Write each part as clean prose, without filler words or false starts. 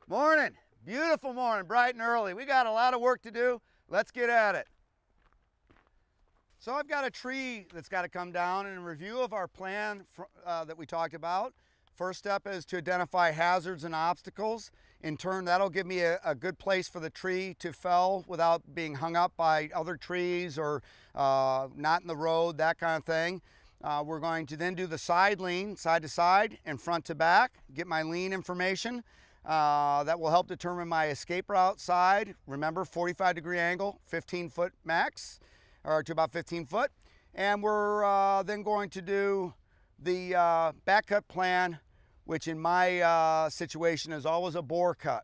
Morning. Beautiful morning, bright and early. We got a lot of work to do. Let's get at it. So I've got a tree that's got to come down, and in review of our plan that we talked about. First step is to identify hazards and obstacles. In turn, that'll give me a good place for the tree to fell without being hung up by other trees or not in the road, that kind of thing. We're going to then do the side lean, side to side and front to back, get my lean information. That will help determine my escape route side. Remember, 45-degree angle, 15-foot max, or to about 15 foot. And we're then going to do the back cut plan, which in my situation is always a bore cut.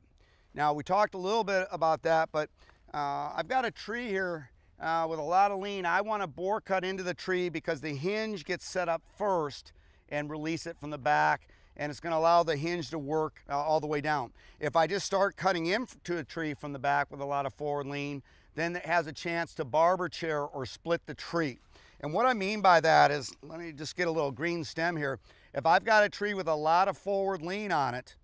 Now, we talked a little bit about that, but I've got a tree here with a lot of lean. I want to bore cut into the tree because the hinge gets set up first and release it from the back, and it's going to allow the hinge to work all the way down. If I just start cutting into a tree from the back with a lot of forward lean, then it has a chance to barber chair or split the tree. And what I mean by that is, let me just get a little green stem here. If I've got a tree with a lot of forward lean on it,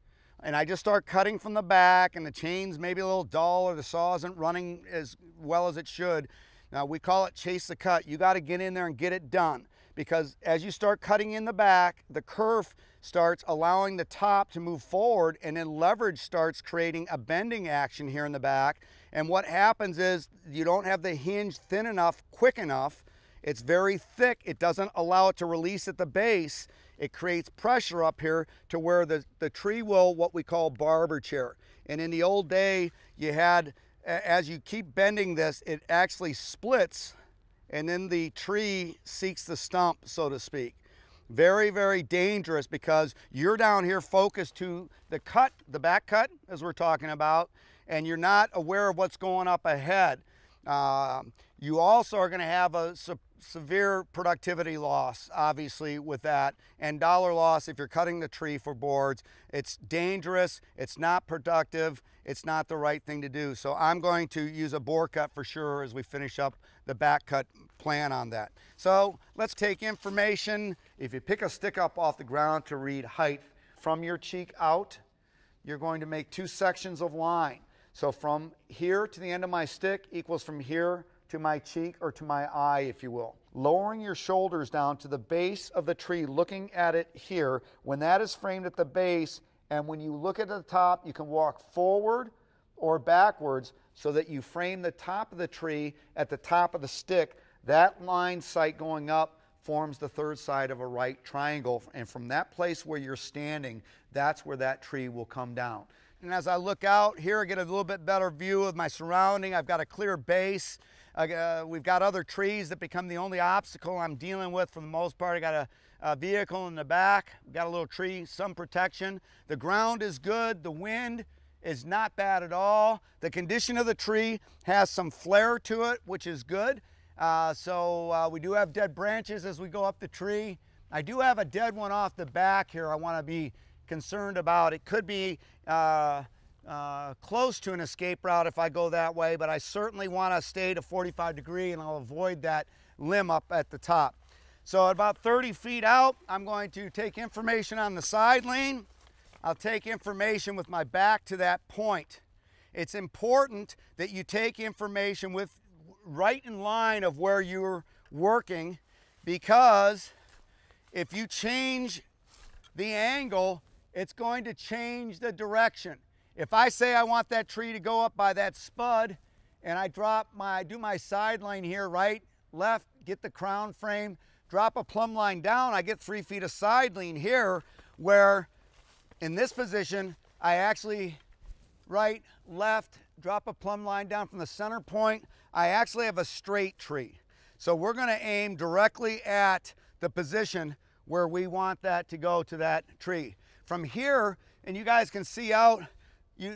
and I just start cutting from the back and the chain's maybe a little dull or the saw isn't running as well as it should, now we call it chase the cut. You got to get in there and get it done, because as you start cutting in the back, the kerf starts allowing the top to move forward, and then leverage starts creating a bending action here in the back. And what happens is you don't have the hinge thin enough, quick enough. It's very thick. It doesn't allow it to release at the base. It creates pressure up here to where the tree will, what we call barber chair. And in the old day, you had, as you keep bending this, it actually splits, and then the tree seeks the stump, so to speak. Very, very dangerous, because you're down here focused to the cut, the back cut, as we're talking about, and you're not aware of what's going up ahead. You also are going to have a severe productivity loss, obviously, with that, and dollar loss if you're cutting the tree for boards. It's dangerous, it's not productive, it's not the right thing to do. So I'm going to use a bore cut for sure as we finish up the back cut plan on that. So let's take information. If you pick a stick up off the ground to read height from your cheek out, you're going to make two sections of line. So from here to the end of my stick equals from here to my cheek, or to my eye, if you will. Lowering your shoulders down to the base of the tree, looking at it here. When that is framed at the base, and when you look at the top, you can walk forward or backwards so that you frame the top of the tree at the top of the stick. That line sight going up forms the third side of a right triangle, and from that place where you're standing, that's where that tree will come down. And as I look out here, I get a little bit better view of my surrounding. I've got a clear base. We've got other trees that become the only obstacle I'm dealing with for the most part. I got a vehicle in the back. We've got a little tree, some protection. The ground is good. The wind is not bad at all. The condition of the tree has some flare to it, which is good. So we do have dead branches as we go up the tree. I do have a dead one off the back here I want to be concerned about. It could be close to an escape route if I go that way, but I certainly want to stay to 45 degree, and I'll avoid that limb up at the top. So at about 30 feet out, I'm going to take information on the side lean. I'll take information with my back to that point. It's important that you take information with right in line of where you're working, because if you change the angle, it's going to change the direction. If I say I want that tree to go up by that spud, and I do my side line here, right, left, get the crown frame, drop a plumb line down, I get 3 feet of side lean here, where in this position, I actually right, left, drop a plumb line down from the center point, I actually have a straight tree. So we're going to aim directly at the position where we want that to go to that tree. From here, and you guys can see out,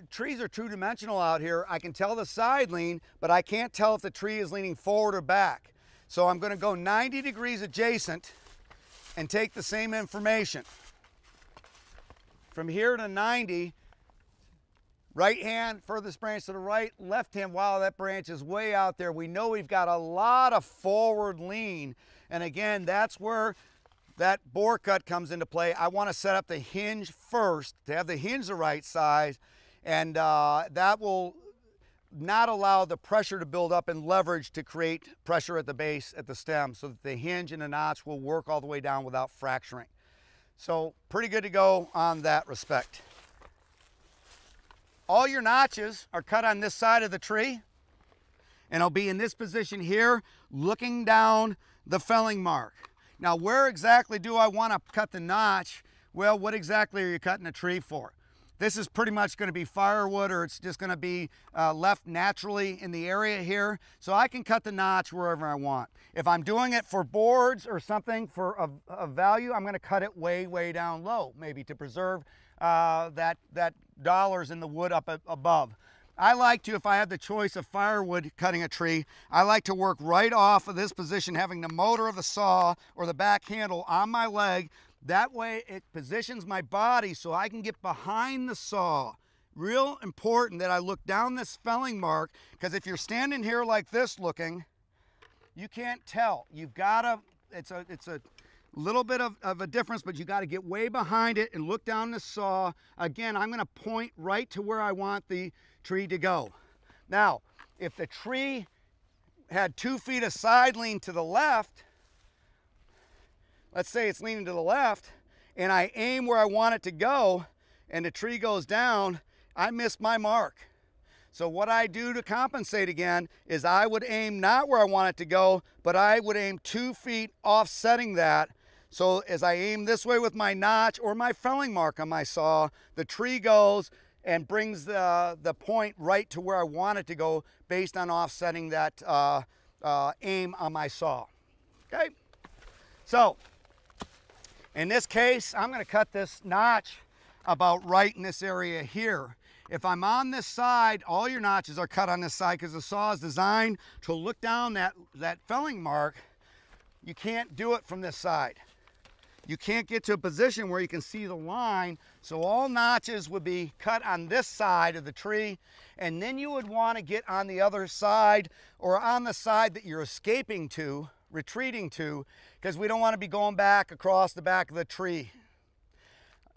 trees are two-dimensional out here. I can tell the side lean, but I can't tell if the tree is leaning forward or back. So I'm going to go 90 degrees adjacent and take the same information. From here to 90, right hand, furthest branch to the right, left hand, wow, that branch is way out there. We know we've got a lot of forward lean. And again, that's where that bore cut comes into play. I want to set up the hinge first to have the hinge the right size. And that will not allow the pressure to build up and leverage to create pressure at the base, at the stem, so that the hinge and the notch will work all the way down without fracturing. So pretty good to go on that respect. All your notches are cut on this side of the tree, and I'll be in this position here looking down the felling mark. Now, where exactly do I want to cut the notch? Well, what exactly are you cutting a tree for? This is pretty much going to be firewood, or it's just going to be left naturally in the area here. So I can cut the notch wherever I want. If I'm doing it for boards or something for a value, I'm going to cut it way, way down low, maybe to preserve that dollars in the wood up above. I like to, if I have the choice of firewood cutting a tree, I like to work right off of this position, having the motor of the saw or the back handle on my leg. That way it positions my body so I can get behind the saw. Real important that I look down this felling mark, because if you're standing here like this looking, you can't tell. You've got to, it's a little bit of a difference, but you got to get way behind it and look down the saw. Again, I'm going to point right to where I want the tree to go. Now, if the tree had 2 feet of side lean to the left, let's say it's leaning to the left, and I aim where I want it to go, and the tree goes down, I miss my mark. So what I do to compensate again is I would aim not where I want it to go, but I would aim 2 feet offsetting that. So as I aim this way with my notch or my felling mark on my saw, the tree goes and brings the point right to where I want it to go based on offsetting that aim on my saw. Okay? So, in this case, I'm going to cut this notch about right in this area here. If I'm on this side, all your notches are cut on this side because the saw is designed to look down that felling mark. You can't do it from this side. You can't get to a position where you can see the line, so all notches would be cut on this side of the tree, and then you would want to get on the other side or on the side that you're escaping to, retreating to, because we don't want to be going back across the back of the tree.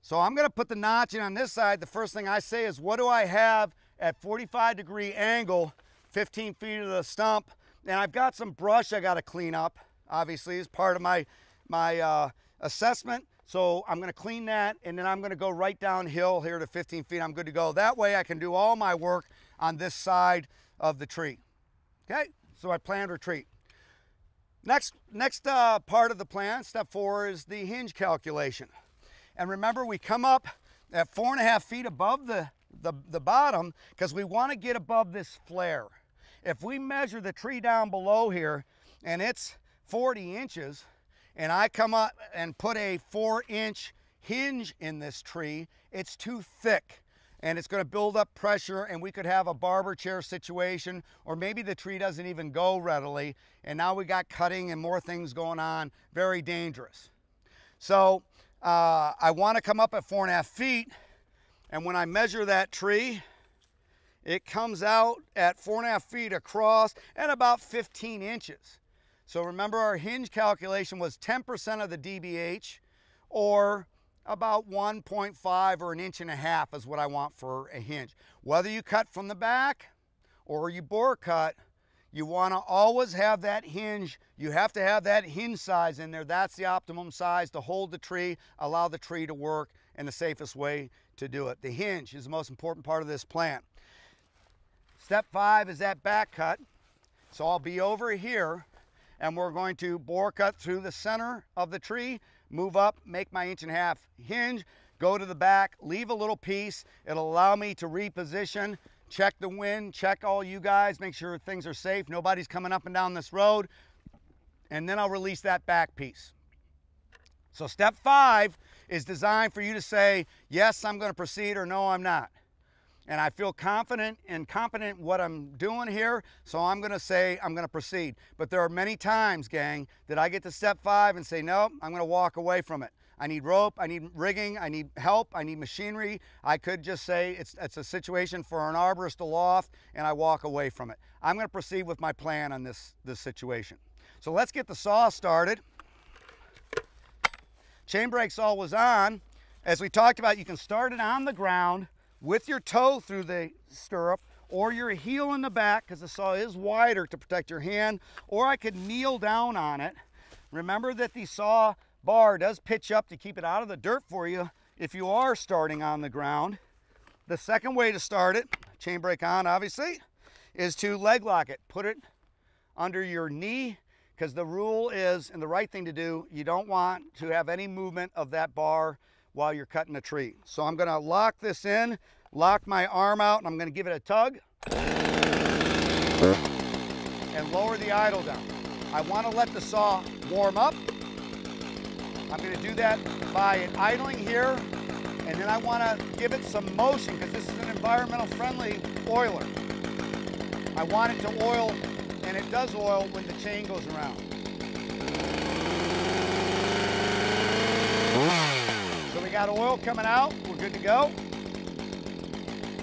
So I'm going to put the notch in on this side. The first thing I say is, what do I have at 45-degree angle, 15 feet of the stump? And I've got some brush I got to clean up, obviously, as part of my assessment. So I'm going to clean that, and then I'm going to go right downhill here to 15 feet. I'm good to go. That way I can do all my work on this side of the tree. Okay, so I planned retreat. Next part of the plan, step 4, is the hinge calculation. And remember, we come up at 4.5 feet above the bottom because we want to get above this flare. If we measure the tree down below here and it's 40 inches, and I come up and put a 4-inch hinge in this tree, it's too thick and it's going to build up pressure, and we could have a barber chair situation, or maybe the tree doesn't even go readily, and now we got cutting and more things going on. Very dangerous. So I want to come up at 4.5 feet, and when I measure that tree, it comes out at 4.5 feet across and about 15 inches. So remember, our hinge calculation was 10% of the DBH, or about 1.5 or 1.5 inches is what I want for a hinge. Whether you cut from the back or you bore cut, you want to always have that hinge. You have to have that hinge size in there. That's the optimum size to hold the tree, allow the tree to work, and the safest way to do it. The hinge is the most important part of this plan. Step 5 is that back cut. So I'll be over here, and we're going to bore cut through the center of the tree, move up, make my 1.5 inch hinge, go to the back, leave a little piece. It'll allow me to reposition, check the wind, check all you guys, make sure things are safe, nobody's coming up and down this road, and then I'll release that back piece. So step 5 is designed for you to say, yes, I'm going to proceed, or no, I'm not. And I feel confident and competent in what I'm doing here, so I'm going to say I'm going to proceed. But there are many times, gang, that I get to step 5 and say, nope, I'm going to walk away from it. I need rope, I need rigging, I need help, I need machinery. I could just say it's a situation for an arborist to loft, and I walk away from it. I'm going to proceed with my plan on this situation. So let's get the saw started. Chain brake saw was on. As we talked about, you can start it on the ground with your toe through the stirrup, or your heel in the back, because the saw is wider to protect your hand, or I could kneel down on it. Remember that the saw bar does pitch up to keep it out of the dirt for you if you are starting on the ground. The second way to start it, chain brake on obviously, is to leg lock it. Put it under your knee, because the rule is, and the right thing to do, you don't want to have any movement of that bar while you're cutting a tree. So I'm gonna lock this in, lock my arm out, and I'm gonna give it a tug and lower the idle down. I wanna let the saw warm up. I'm gonna do that by idling here, and then I wanna give it some motion, because this is an environmental friendly oiler. I want it to oil, and it does oil when the chain goes around. So we got oil coming out, we're good to go.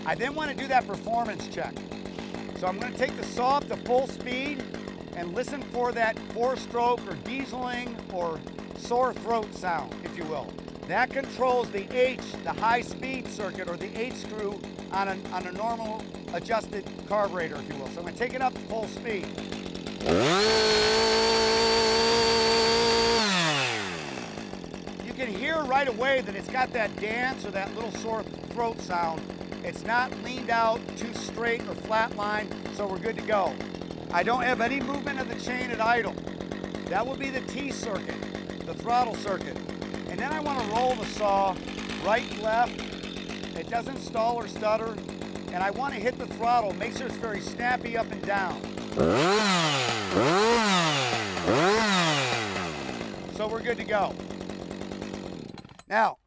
I then want to do that performance check. So I'm going to take the saw up to full speed and listen for that 4-stroke or dieseling or sore throat sound, if you will. That controls the H, the high speed circuit, or the H screw on a normal adjusted carburetor, if you will. So I'm going to take it up to full speed. You can hear right away that it's got that dance or that little sore throat sound. It's not leaned out too straight or flat line, so we're good to go. I don't have any movement of the chain at idle. That will be the T circuit, the throttle circuit. And then I want to roll the saw right and left. It doesn't stall or stutter. And I want to hit the throttle, make sure it's very snappy up and down. So we're good to go. Now,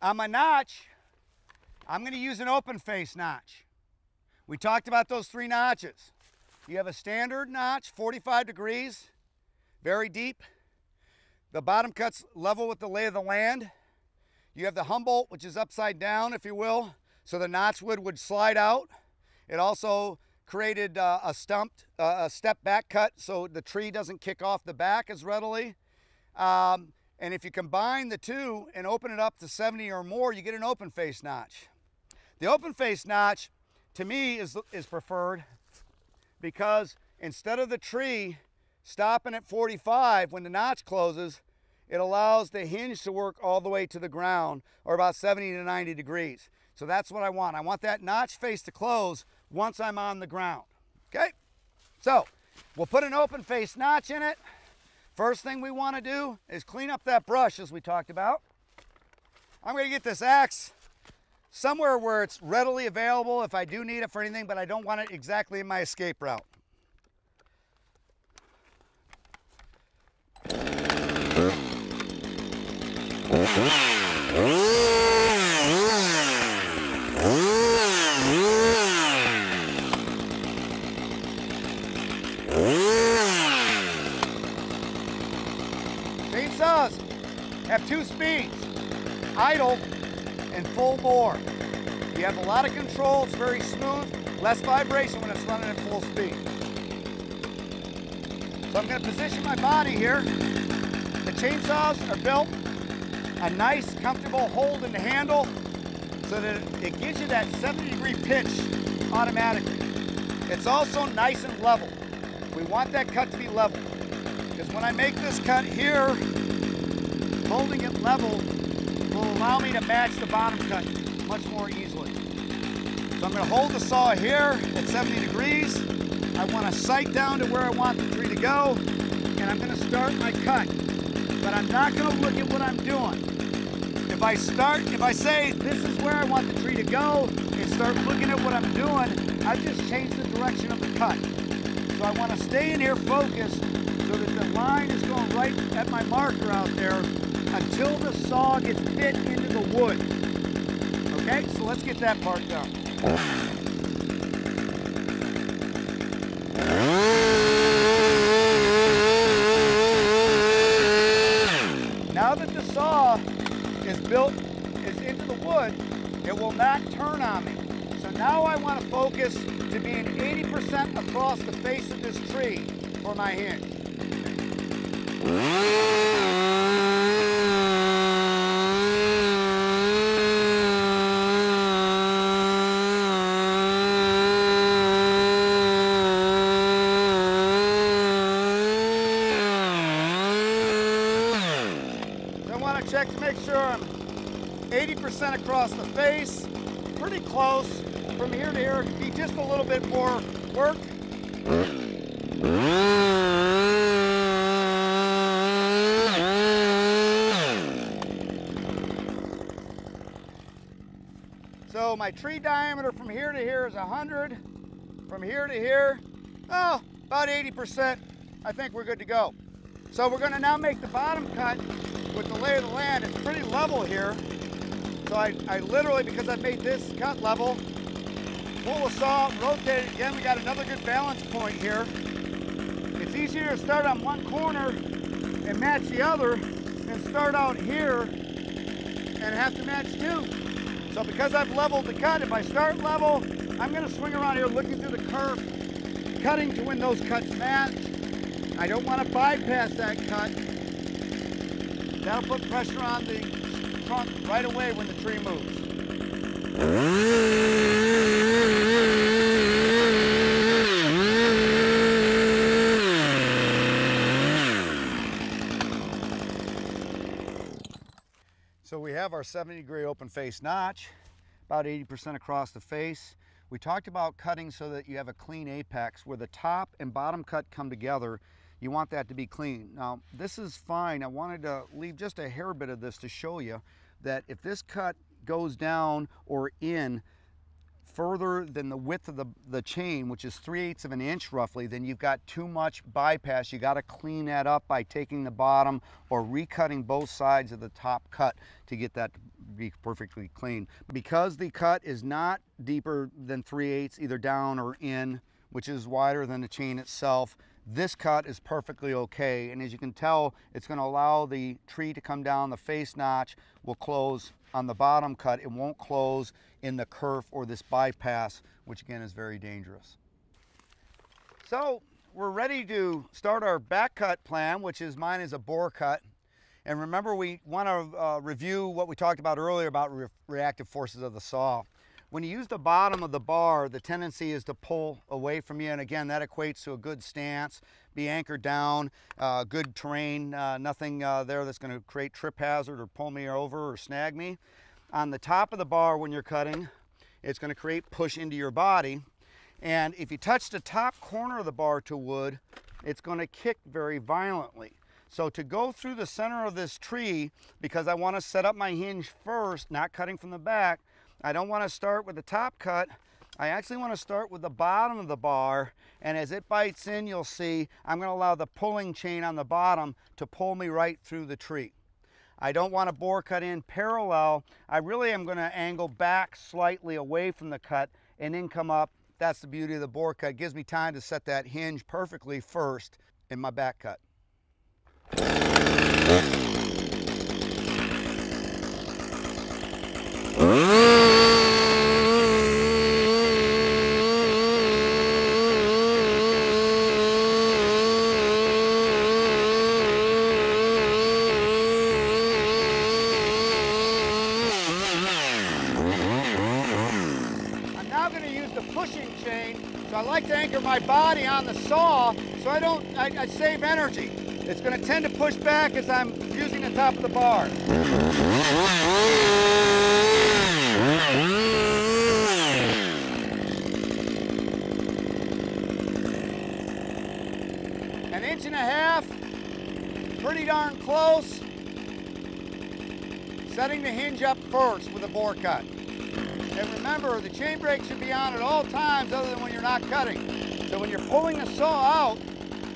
on my notch, I'm going to use an open face notch. We talked about those 3 notches. You have a standard notch, 45 degrees, very deep. The bottom cut's level with the lay of the land. You have the Humboldt, which is upside down, if you will, so the notch would slide out. It also created a step back cut, so the tree doesn't kick off the back as readily. And if you combine the two and open it up to 70 or more, you get an open face notch. The open face notch, to me, is preferred, because instead of the tree stopping at 45 when the notch closes, it allows the hinge to work all the way to the ground, or about 70 to 90 degrees. So that's what I want. I want that notch face to close once I'm on the ground. Okay? So we'll put an open face notch in it. First thing we want to do is clean up that brush, as we talked about. I'm going to get this axe somewhere where it's readily available if I do need it for anything, but I don't want it exactly in my escape route. Chainsaws have 2 speeds, idle and full bore. You have a lot of control, it's very smooth, less vibration when it's running at full speed. So I'm going to position my body here. The chainsaws are built a nice, comfortable hold in the handle so that it gives you that 70-degree pitch automatically. It's also nice and level. We want that cut to be level, because when I make this cut here, holding it level will allow me to match the bottom cut much more easily. So I'm going to hold the saw here at 70 degrees. I want to sight down to where I want the tree to go, and I'm going to start my cut. But I'm not going to look at what I'm doing. If I say this is where I want the tree to go and start looking at what I'm doing, I've just changed the direction of the cut. So I want to stay in here focused so that the line is going right at my marker out there until the saw gets fit into the wood. Okay, so let's get that part done. Now that the saw is into the wood, it will not turn on me. So now I want to focus to being 80% across the face of this tree for my hinge. check to make sure I'm 80% across the face, pretty close. From here to here, it could be just a little bit more work. So my tree diameter from here to here is 100. From here to here, oh, about 80%. I think we're good to go. So we're going to now make the bottom cut with the lay of the land. It's pretty level here. So I literally, because I made this cut level, pull the saw, rotate it again. We got another good balance point here. It's easier to start on one corner and match the other than start out here and have to match two. So because I've leveled the cut, if I start level, I'm going to swing around here looking through the curve, cutting to when those cuts match. I don't want to bypass that cut. That'll put pressure on the trunk right away when the tree moves. So we have our 70-degree open face notch, about 80% across the face. We talked about cutting so that you have a clean apex where the top and bottom cut come together. You want that to be clean. Now, this is fine. I wanted to leave just a hair bit of this to show you that if this cut goes down or in further than the width of the chain, which is 3/8 of an inch roughly, then you've got too much bypass. You got to clean that up by taking the bottom or recutting both sides of the top cut to get that to be perfectly clean. Because the cut is not deeper than 3/8, either down or in, which is wider than the chain itself, this cut is perfectly okay. And as you can tell, it's going to allow the tree to come down. The face notch will close on the bottom cut. It won't close in the kerf or this bypass, which again is very dangerous. So we're ready to start our back cut plan, which is mine is a bore cut. And remember, we want to review what we talked about earlier about reactive forces of the saw. When you use the bottom of the bar, the tendency is to pull away from you. And again, that equates to a good stance, be anchored down, good terrain, nothing there that's going to create trip hazard or pull me over or snag me. On the top of the bar when you're cutting, it's going to create push into your body. And if you touch the top corner of the bar to wood, it's going to kick very violently. So to go through the center of this tree, because I want to set up my hinge first, not cutting from the back, I don't want to start with the top cut. I actually want to start with the bottom of the bar, and as it bites in, you'll see I'm going to allow the pulling chain on the bottom to pull me right through the tree. I don't want to bore cut in parallel. I really am going to angle back slightly away from the cut and then come up. That's the beauty of the bore cut. It gives me time to set that hinge perfectly first in my back cut. So I like to anchor my body on the saw so I save energy. It's going to tend to push back as I'm using the top of the bar. An inch and a half, pretty darn close. Setting the hinge up first with a bore cut. And remember, the chain brake should be on at all times other than when you're not cutting. So when you're pulling the saw out,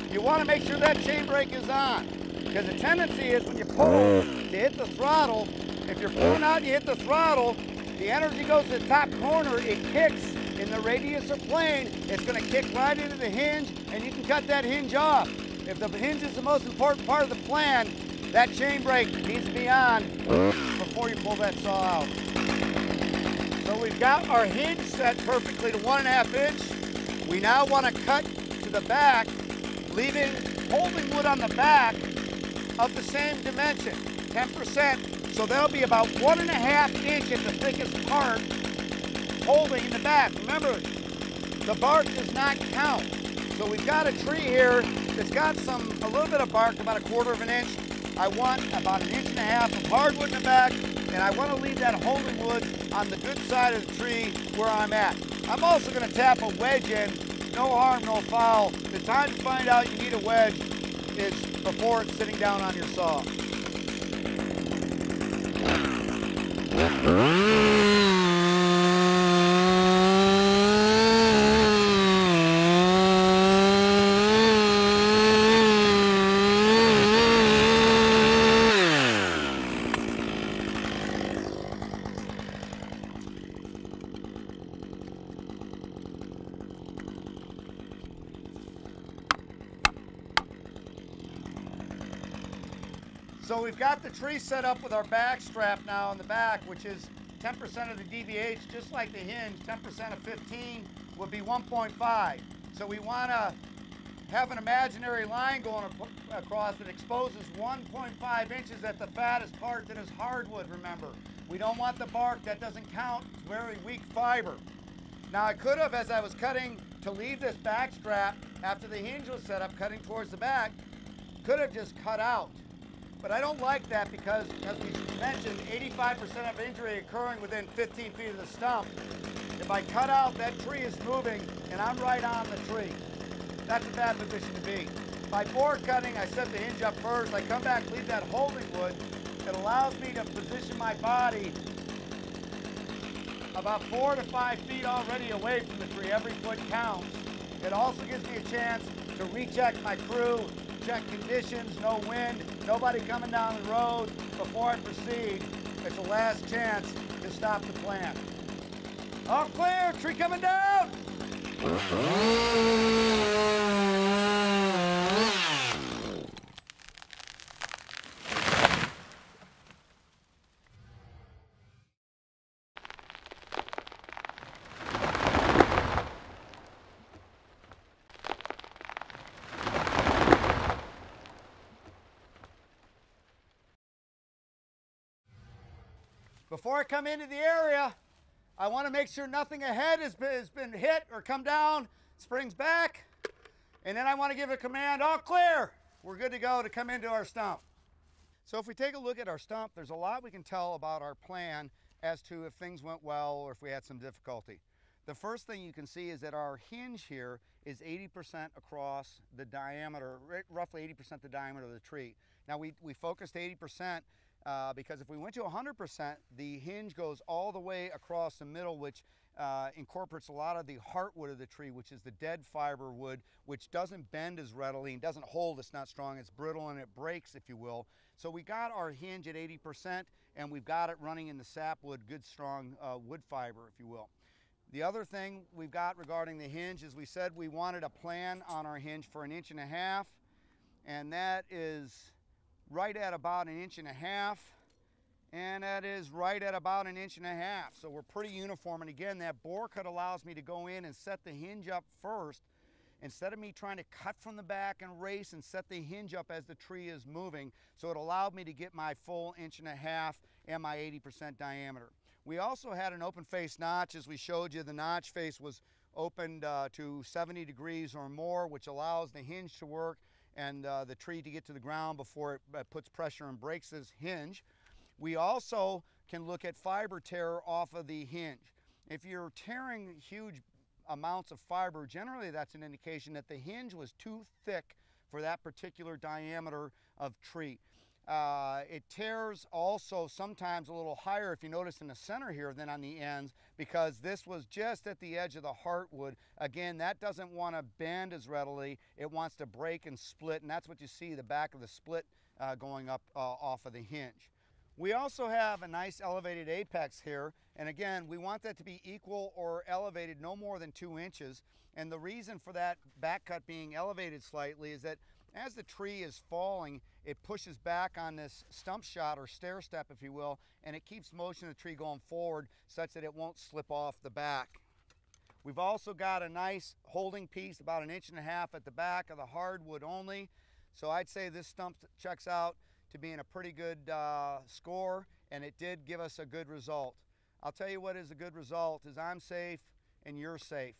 you want to make sure that chain brake is on. Because the tendency is when you pull to hit the throttle, if you're pulling out and you hit the throttle, the energy goes to the top corner, it kicks in the radius of plane, it's going to kick right into the hinge and you can cut that hinge off. If the hinge is the most important part of the plan, that chain brake needs to be on before you pull that saw out. So we've got our hinge set perfectly to 1.5 inch. We now want to cut to the back, holding wood on the back of the same dimension, 10%. So that'll be about 1.5 inch at the thickest part, holding in the back. Remember, the bark does not count. So we've got a tree here that's got a little bit of bark, about 1/4 of an inch. I want about 1.5 inches of hardwood in the back, and I want to leave that holding wood on the good side of the tree where I'm at. I'm also going to tap a wedge in. No harm, no foul. The time to find out you need a wedge is before it's sitting down on your saw. So we've got the tree set up with our back strap now on the back, which is 10% of the DVH, just like the hinge. 10% of 15 would be 1.5. So we want to have an imaginary line going across that exposes 1.5 inches at the fattest part that is hardwood, remember. We don't want the bark, that doesn't count, it's very weak fiber. Now I could have, as I was cutting to leave this back strap, after the hinge was set up, cutting towards the back, could have just cut out. But I don't like that because, as we mentioned, 85% of injury occurring within 15 feet of the stump. If I cut out, that tree is moving and I'm right on the tree. That's a bad position to be. By board cutting, I set the hinge up first. I come back, leave that holding wood. It allows me to position my body about 4 to 5 feet already away from the tree. Every foot counts. It also gives me a chance to recheck my crew, check conditions, no wind, nobody coming down the road before I proceed. It's the last chance to stop the plant. All clear, tree coming down. Before I come into the area, I want to make sure nothing ahead has been hit or come down, springs back, and then I want to give a command, all clear. We're good to go to come into our stump. So if we take a look at our stump, there's a lot we can tell about our plan as to if things went well or if we had some difficulty. The first thing you can see is that our hinge here is 80% across the diameter, roughly 80% the diameter of the tree. Now we focused 80% because if we went to 100%, the hinge goes all the way across the middle, which incorporates a lot of the heartwood of the tree, which is the dead fiber wood, which doesn't bend as readily and doesn't hold, it's not strong, it's brittle and it breaks, if you will. So we got our hinge at 80% and we've got it running in the sapwood, good strong wood fiber, if you will. The other thing we've got regarding the hinge is we said we wanted a plan on our hinge for 1.5 inches, and that is right at about 1.5 inches, and that is right at about 1.5 inches. So we're pretty uniform, and again, that bore cut allows me to go in and set the hinge up first instead of me trying to cut from the back and race and set the hinge up as the tree is moving. So it allowed me to get my full 1.5 inches and my 80% diameter. We also had an open face notch. As we showed you, the notch face was opened to 70 degrees or more, which allows the hinge to work and the tree to get to the ground before it puts pressure and breaks this hinge. We also can look at fiber tear off of the hinge. If you're tearing huge amounts of fiber, generally that's an indication that the hinge was too thick for that particular diameter of tree. It tears also sometimes a little higher, if you notice in the center here, than on the ends, because this was just at the edge of the heartwood. Again, that doesn't want to bend as readily. It wants to break and split, and that's what you see, the back of the split going up off of the hinge. We also have a nice elevated apex here, and again, we want that to be equal or elevated no more than 2 inches. And the reason for that back cut being elevated slightly is that as the tree is falling, it pushes back on this stump shot or stair step, if you will, and it keeps motion of the tree going forward such that it won't slip off the back. We've also got a nice holding piece about 1.5 inches at the back of the hardwood only. So I'd say this stump checks out to being a pretty good score, and it did give us a good result. I'll tell you what is a good result is I'm safe and you're safe.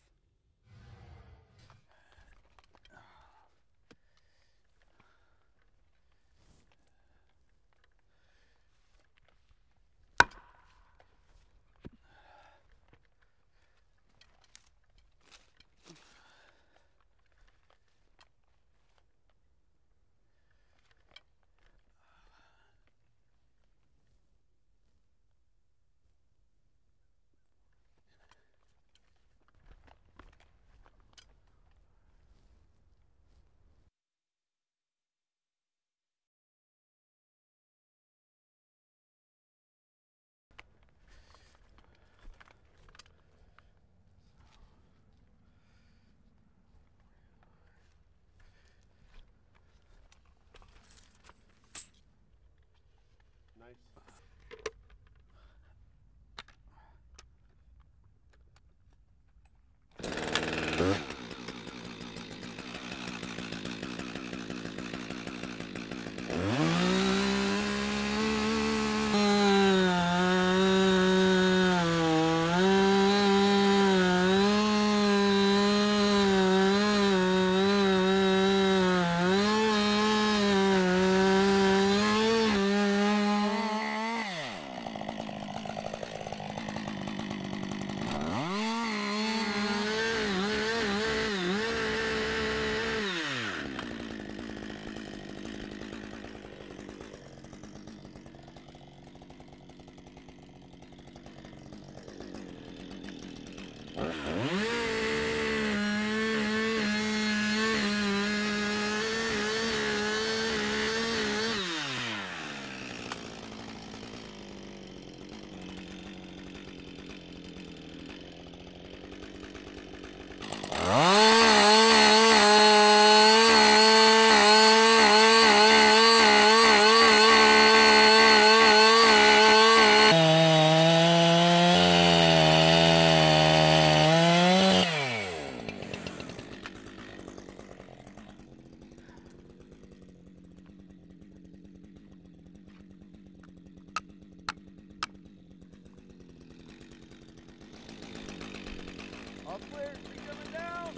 All clear, tree coming down.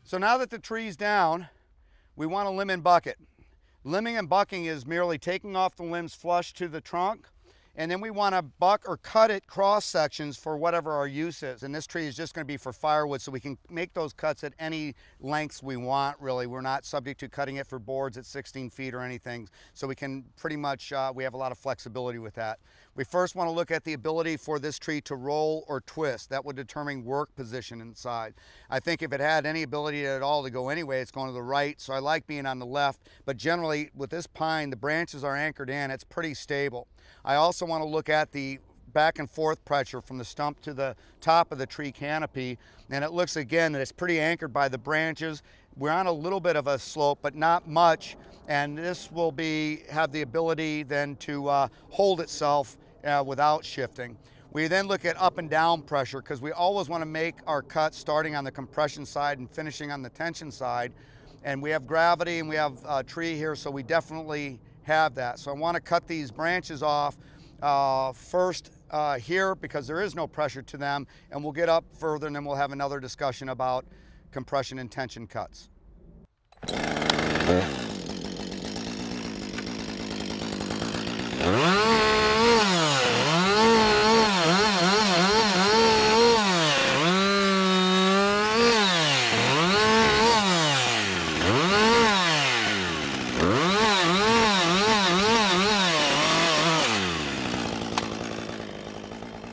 So now that the tree's down, we want to limb and bucket. Limbing and bucking is merely taking off the limbs flush to the trunk, and then we want to buck or cut it cross sections for whatever our use is. And this tree is just going to be for firewood, so we can make those cuts at any lengths we want, really. We're not subject to cutting it for boards at 16 feet or anything, so we can pretty much, we have a lot of flexibility with that. We first want to look at the ability for this tree to roll or twist. That would determine work position inside. I think if it had any ability at all to go anyway, it's going to the right, so I like being on the left, but generally with this pine, the branches are anchored in, it's pretty stable. I also want to look at the back and forth pressure from the stump to the top of the tree canopy, and it looks again that it's pretty anchored by the branches. We're on a little bit of a slope, but not much, and this will have the ability then to hold itself without shifting. We then look at up and down pressure, because we always want to make our cuts starting on the compression side and finishing on the tension side. And we have gravity and we have a tree here, so we definitely have that. So I want to cut these branches off first here, because there is no pressure to them, and we'll get up further and then we'll have another discussion about compression and tension cuts.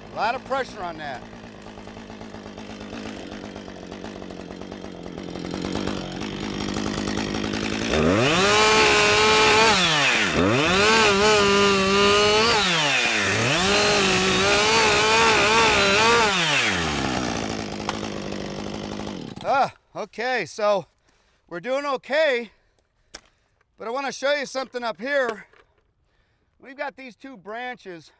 A lot of pressure on that. Okay, so we're doing okay, but I want to show you something up here. We've got these two branches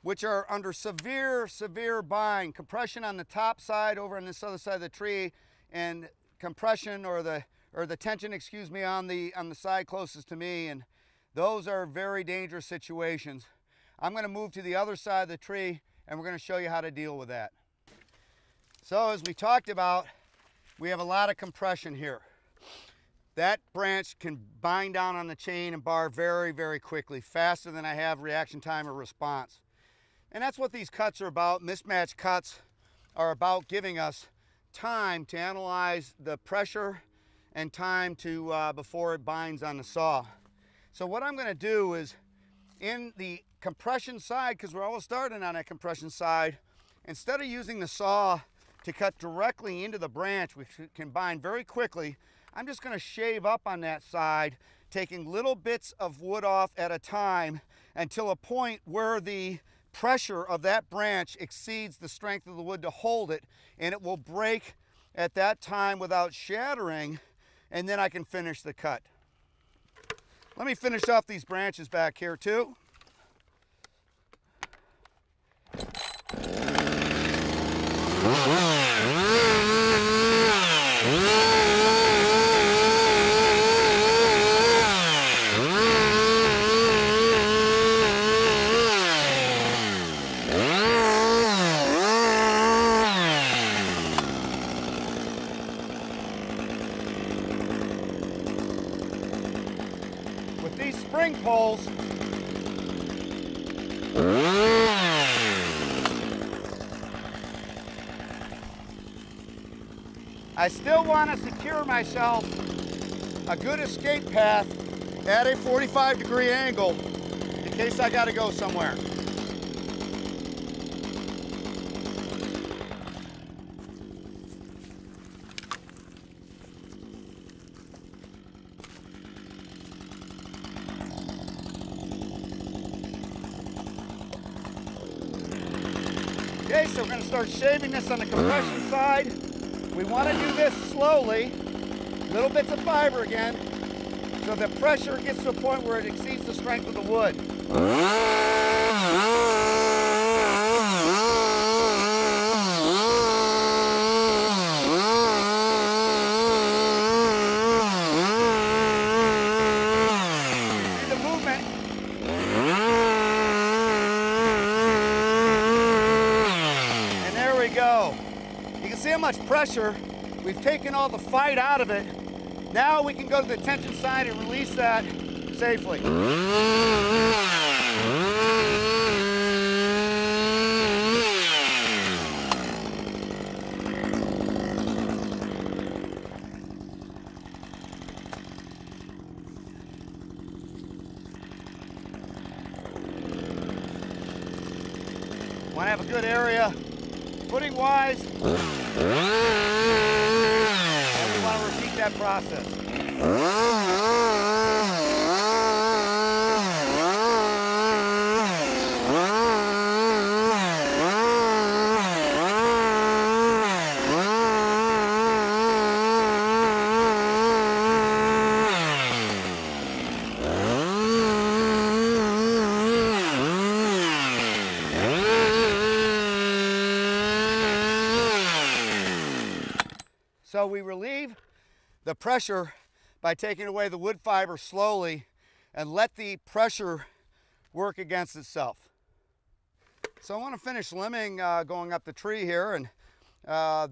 which are under severe bind. Compression on the top side over on this other side of the tree, and compression or the tension, excuse me, on the side closest to me, and those are very dangerous situations. I'm going to move to the other side of the tree and we're going to show you how to deal with that. So as we talked about, we have a lot of compression here. That branch can bind down on the chain and bar very quickly, faster than I have reaction time or response. And that's what these cuts are about. Mismatched cuts are about giving us time to analyze the pressure and time to before it binds on the saw. So what I'm going to do is, in the compression side, because we're always starting on that compression side, instead of using the saw to cut directly into the branch, which can bind very quickly, I'm just going to shave up on that side, taking little bits of wood off at a time until a point where the pressure of that branch exceeds the strength of the wood to hold it, and it will break at that time without shattering, and then I can finish the cut. Let me finish off these branches back here too. these spring poles. I still want to secure myself a good escape path at a 45-degree angle in case I got to go somewhere. Okay, so we're going to start shaving this on the compression side. We want to do this slowly, little bits of fiber again, so the pressure gets to a point where it exceeds the strength of the wood. See the movement? And there we go. You can see how much pressure. We've taken all the fight out of it. Now we can go to the tension side and release that safely. Want to have a good area footing-wise. And we want to repeat that process. So we relieve the pressure by taking away the wood fiber slowly and let the pressure work against itself. So I want to finish limbing going up the tree here, and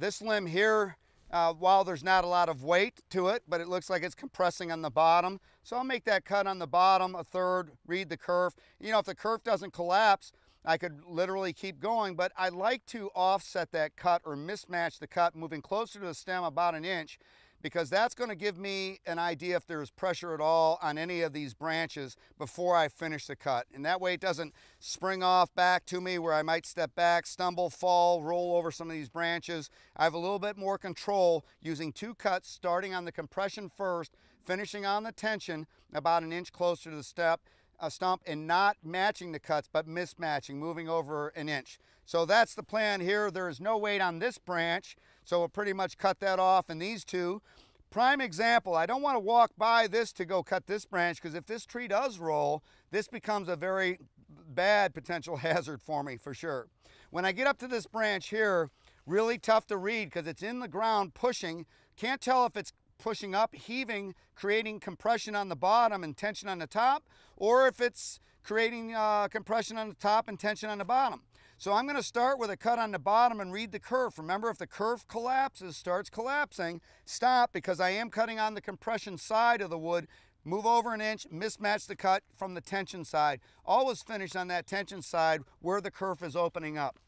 this limb here, while there's not a lot of weight to it, but it looks like it's compressing on the bottom. So I'll make that cut on the bottom, a third, read the kerf. You know, if the kerf doesn't collapse, I could literally keep going, but I like to offset that cut or mismatch the cut, moving closer to the stem about an inch, because that's going to give me an idea if there's pressure at all on any of these branches before I finish the cut. And that way it doesn't spring off back to me where I might step back, stumble, fall, roll over some of these branches. I have a little bit more control using two cuts, starting on the compression first, finishing on the tension about an inch closer to the stump, and not matching the cuts, but mismatching, moving over an inch. So that's the plan here. There is no weight on this branch, so we'll pretty much cut that off in these two. Prime example, I don't want to walk by this to go cut this branch, because if this tree does roll, this becomes a very bad potential hazard for me, for sure. When I get up to this branch here, really tough to read because it's in the ground pushing. Can't tell if it's pushing up, heaving, creating compression on the bottom and tension on the top, or if it's creating compression on the top and tension on the bottom. So I'm going to start with a cut on the bottom and read the kerf. Remember, if the kerf collapses, starts collapsing, stop, because I am cutting on the compression side of the wood. Move over an inch, mismatch the cut from the tension side. Always finish on that tension side where the kerf is opening up.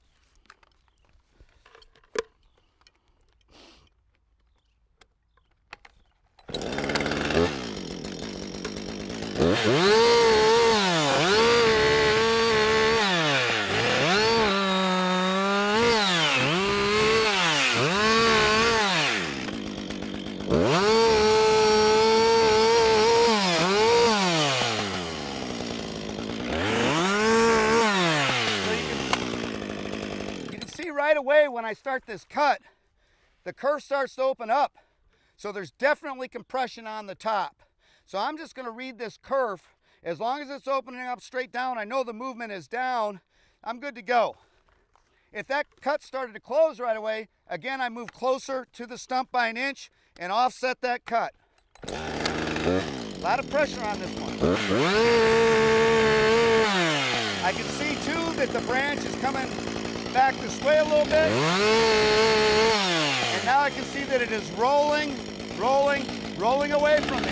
Right away when I start this cut, the kerf starts to open up. So there's definitely compression on the top. So I'm just going to read this kerf. As long as it's opening up straight down, I know the movement is down, I'm good to go. If that cut started to close right away, again, I move closer to the stump by an inch and offset that cut. A lot of pressure on this one. I can see too that the branch is coming back this way a little bit. And now I can see that it is rolling away from me.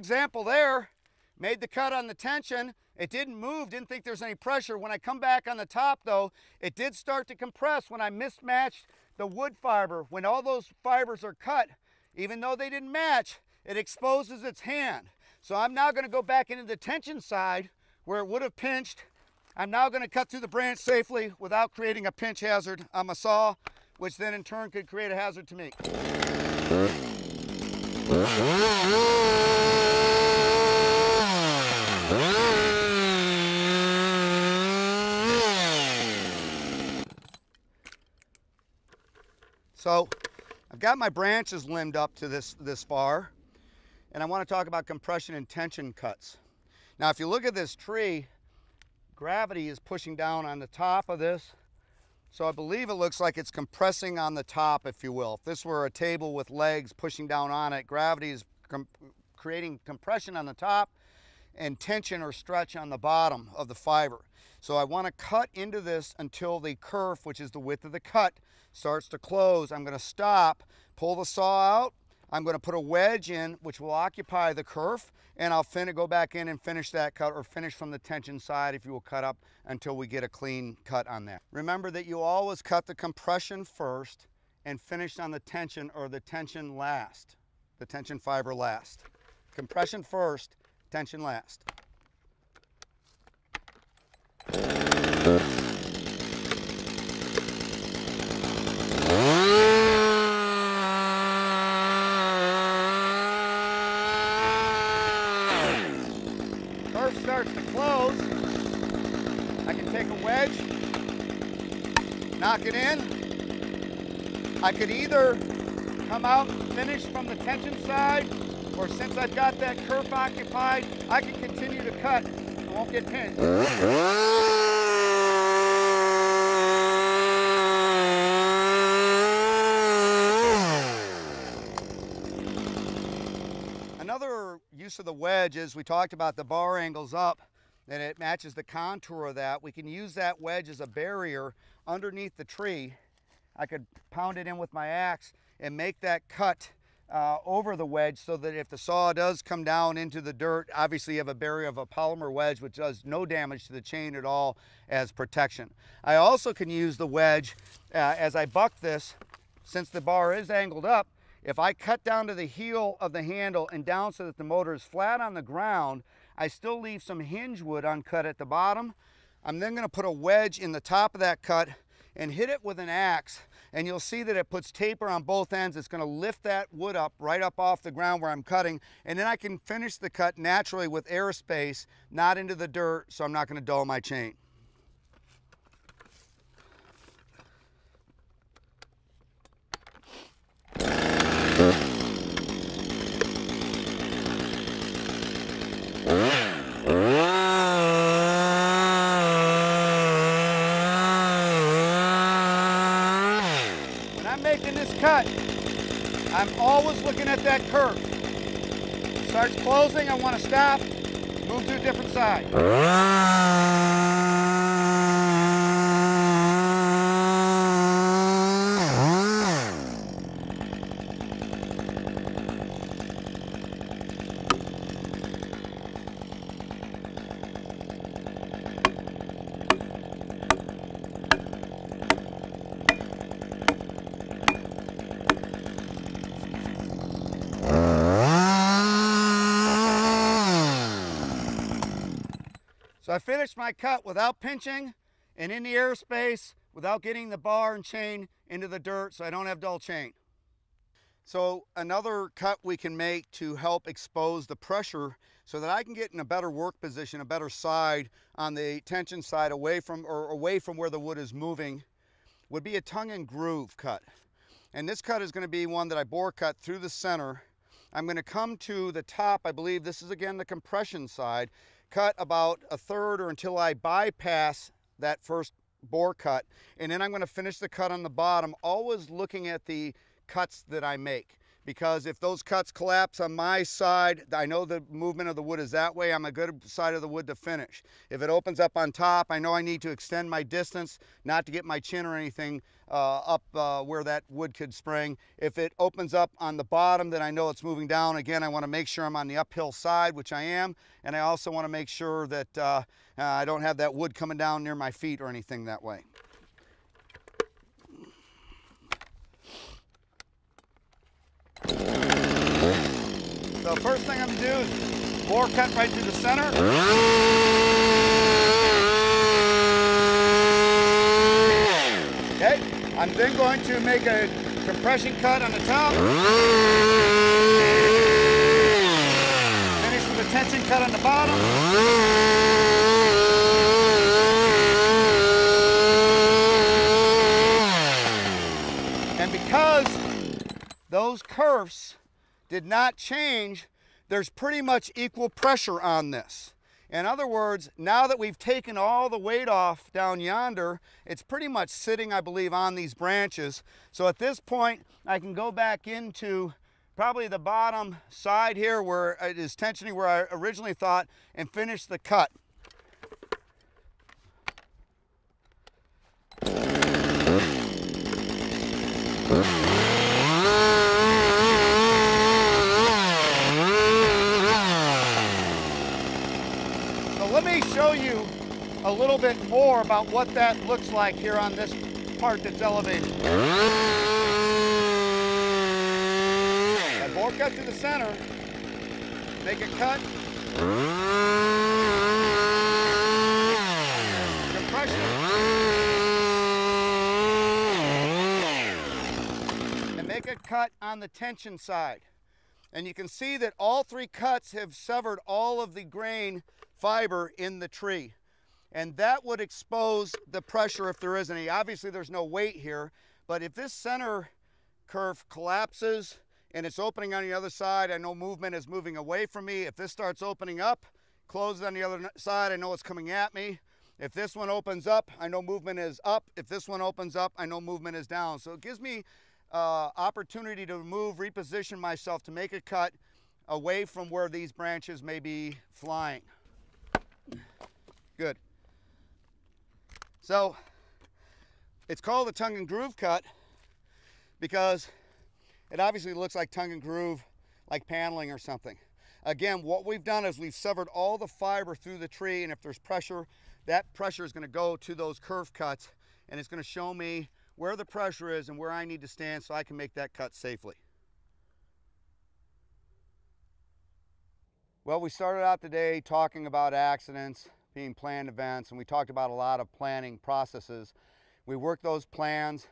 example there. Made the cut on the tension. It didn't move, didn't think there was any pressure. When I come back on the top though, it did start to compress when I mismatched the wood fiber. When all those fibers are cut, even though they didn't match, it exposes its hand. So I'm now going to go back into the tension side where it would have pinched. I'm now going to cut through the branch safely without creating a pinch hazard on my saw, which then in turn could create a hazard to me. So I've got my branches limbed up to this far, and I want to talk about compression and tension cuts. Now if you look at this tree, gravity is pushing down on the top of this, so I believe it looks like it's compressing on the top, if you will. If this were a table with legs pushing down on it, gravity is creating compression on the top and tension or stretch on the bottom of the fiber. So I want to cut into this until the kerf, which is the width of the cut, starts to close. I'm going to stop, pull the saw out. I'm going to put a wedge in, which will occupy the kerf, and I'll go back in and finish that cut, or finish from the tension side, if you will, cut up until we get a clean cut on that. Remember that you always cut the compression first and finish on the tension, or the tension last. The tension fiber last. Compression first, tension last. Kerf starts to close. I can take a wedge, knock it in. I could either come out and finish from the tension side, or since I've got that kerf occupied, I can continue to cut. I won't get pinched. Another use of the wedge is, we talked about the bar angles up, and it matches the contour of that. We can use that wedge as a barrier underneath the tree. I could pound it in with my axe and make that cut over the wedge, so that if the saw does come down into the dirt, obviously you have a barrier of a polymer wedge which does no damage to the chain at all as protection. I also can use the wedge as I buck this, since the bar is angled up. If I cut down to the heel of the handle and down so that the motor is flat on the ground, I still leave some hinge wood uncut at the bottom. I'm then going to put a wedge in the top of that cut and hit it with an axe, and you'll see that it puts taper on both ends. It's going to lift that wood up right up off the ground where I'm cutting, and then I can finish the cut naturally with airspace, not into the dirt, so I'm not going to dull my chain. Making this cut, I'm always looking at that kerf. It starts closing, I want to stop, move to a different side. So I finished my cut without pinching and in the airspace, without getting the bar and chain into the dirt, so I don't have dull chain. So another cut we can make to help expose the pressure so that I can get in a better work position, a better side on the tension side, away from where the wood is moving, would be a tongue and groove cut. And this cut is going to be one that I bore cut through the center. I'm going to come to the top. I believe this is again the compression side. Cut about a third, or until I bypass that first bore cut, and then I'm going to finish the cut on the bottom, always looking at the cuts that I make. because if those cuts collapse on my side, I know the movement of the wood is that way. I'm a good side of the wood to finish. If it opens up on top, I know I need to extend my distance, not to get my chin or anything up where that wood could spring. If it opens up on the bottom, then I know it's moving down. Again, I want to make sure I'm on the uphill side, which I am, and I also want to make sure that I don't have that wood coming down near my feet or anything that way. So first thing I'm going to do is bore cut right through the center. Okay, I'm then going to make a compression cut on the top. Finish with a tension cut on the bottom. And because those kerfs did not change, there's pretty much equal pressure on this. In other words, now that we've taken all the weight off down yonder, it's pretty much sitting, I believe, on these branches. So at this point, I can go back into probably the bottom side here where it is tensioning where I originally thought, and finish the cut. Let me show you a little bit more about what that looks like here on this part that's elevated. I bore cut to the center, make a cut, compression, and make a cut on the tension side. And you can see that all three cuts have severed all of the grain fiber in the tree, and that would expose the pressure if there is any. Obviously there's no weight here, but if this center kerf collapses and it's opening on the other side, I know movement is moving away from me. If this starts opening up, closes on the other side, I know it's coming at me. If this one opens up, I know movement is up. If this one opens up, I know movement is down. So it gives me opportunity to move, reposition myself to make a cut away from where these branches may be flying. Good. So it's called a tongue and groove cut because it obviously looks like tongue and groove, like paneling or something. Again, what we've done is we've severed all the fiber through the tree, and if there's pressure, that pressure is going to go to those curve cuts, and it's going to show me where the pressure is and where I need to stand so I can make that cut safely. Well, we started out today talking about accidents being planned events, and we talked about a lot of planning processes. We worked those plans,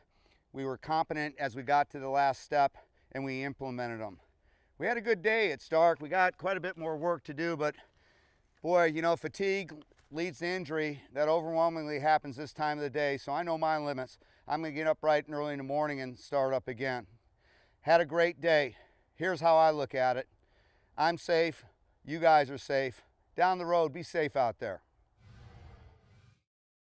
we were competent as we got to the last step, and we implemented them. We had a good day. It's dark, we got quite a bit more work to do, but boy, you know, fatigue leads to injury. That overwhelmingly happens this time of the day, so I know my limits. I'm going to get up bright and early in the morning and start up again. Had a great day. Here's how I look at it. I'm safe, you guys are safe. Down the road, be safe out there.